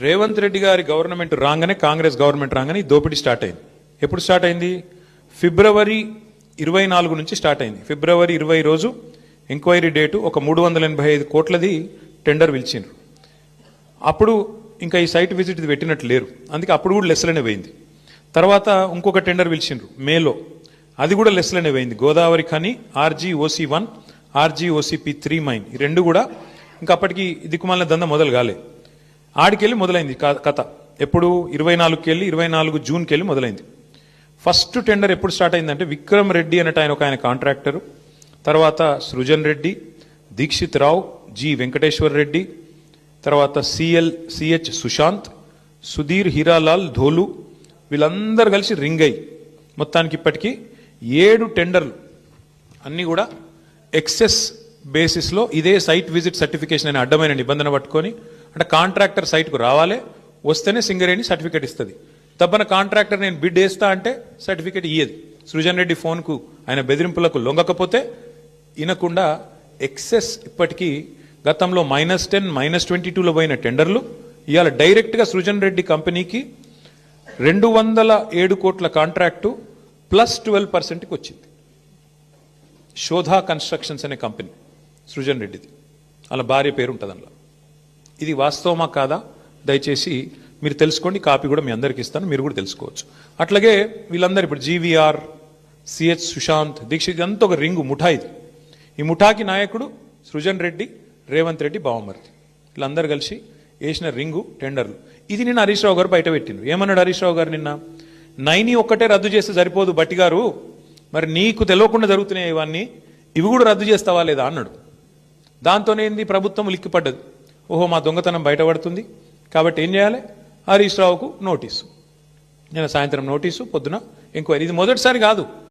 రేవంత్ రెడ్డి గారి గవర్నమెంట్ రాగానే కాంగ్రెస్ గవర్నమెంట్ రాగానే ఈ దోపిడీ స్టార్ట్ అయింది. ఎప్పుడు స్టార్ట్ అయింది? ఫిబ్రవరి 24 నుంచి స్టార్ట్ అయింది. ఫిబ్రవరి 20 రోజు ఎంక్వైరీ డేటు ఒక 385 కోట్లది టెండర్ పిలిచిండ్రు. అప్పుడు ఇంకా ఈ సైట్ విజిట్ పెట్టినట్టు లేరు, అందుకే అప్పుడు కూడా లెస్లనే పోయింది. తర్వాత ఇంకొక టెండర్ పిలిచిండ్రు మేలో, అది కూడా లెస్లనే పోయింది. Godavari Khani RGOC1 RGOCP3 mine, ఈ రెండు కూడా ఇంకా అప్పటికి దిక్కుమాలిన దంద మొదలు కాలే. ఆడికెళ్ళి మొదలైంది కథ. ఎప్పుడు 24కి వెళ్ళి 24 జూన్కి వెళ్ళి మొదలైంది. ఫస్ట్ టెండర్ ఎప్పుడు స్టార్ట్ అయిందంటే విక్రమ్ రెడ్డి అన్నట్టు ఆయన కాంట్రాక్టరు, తర్వాత సృజన్ రెడ్డి, దీక్షిత్ రావు, జి వెంకటేశ్వర్ రెడ్డి, తర్వాత CH సుశాంత్, సుధీర్ హీరాలాల్ ధోలు, వీళ్ళందరూ కలిసి రింగ్ అయ్యి మొత్తానికి ఇప్పటికీ 7 టెండర్లు అన్నీ కూడా ఎక్సెస్ బేసిస్లో ఇదే సైట్ విజిట్ సర్టిఫికేషన్ అనే అడ్డమైన నిబంధన పట్టుకొని, అంటే కాంట్రాక్టర్ సైట్కు రావాలి, వస్తేనే సింగరేణి సర్టిఫికేట్ ఇస్తుంది. తప్పన కాంట్రాక్టర్ నేను బిడ్ వేస్తా అంటే సర్టిఫికేట్ ఇయ్యదు. సృజన్ రెడ్డి ఫోన్కు ఆయన బెదిరింపులకు లొంగకపోతే వినకుండా ఎక్సెస్ ఇప్పటికీ గతంలో -10 -22లో పోయిన టెండర్లు ఇవాళ డైరెక్ట్గా సృజన్ రెడ్డి కంపెనీకి 207 కోట్ల కాంట్రాక్టు ప్లస్ 12%కి వచ్చింది. శోధా కన్స్ట్రక్షన్స్ అనే కంపెనీ సృజన్ రెడ్డిది, అలా భార్య పేరు ఉంటుంది అందులో. ఇది వాస్తవమా కాదా దయచేసి మీరు తెలుసుకోండి, కాపీ కూడా మీ అందరికి ఇస్తాను, మీరు కూడా తెలుసుకోవచ్చు. అట్లాగే వీళ్ళందరూ ఇప్పుడు GVR, CH సుశాంత్, దీక్షిత్, ఇదంతా ఒక రింగు ముఠా. ఇది ఈ ముఠాకి నాయకుడు సృజన్ రెడ్డి, రేవంత్ రెడ్డి బావమర్ది, వీళ్ళందరూ కలిసి వేసిన రింగు టెండర్లు. ఇది నిన్న హరీష్ రావు గారు బయట పెట్టిండ్రు. ఏమన్నాడు హరీష్ రావు గారు నిన్న? 9 ఒక్కటే రద్దు చేస్తే సరిపోదు బట్టి గారు, మరి నీకు తెలియకుండా జరుగుతున్నాయి ఇవన్నీ, ఇవి కూడా రద్దు చేస్తావా లేదా అన్నాడు. దాంతోనేంది ప్రభుత్వం లిక్కిపడ్డది. ఓహో మా దొంగతనం బయటపడుతుంది కాబట్టి ఏం చేయాలి? హరీష్ రావుకు నోటీసు, నేను సాయంత్రం నోటీసు, పొద్దున ఎంక్వైరీ. ఇది మొదటిసారి కాదు.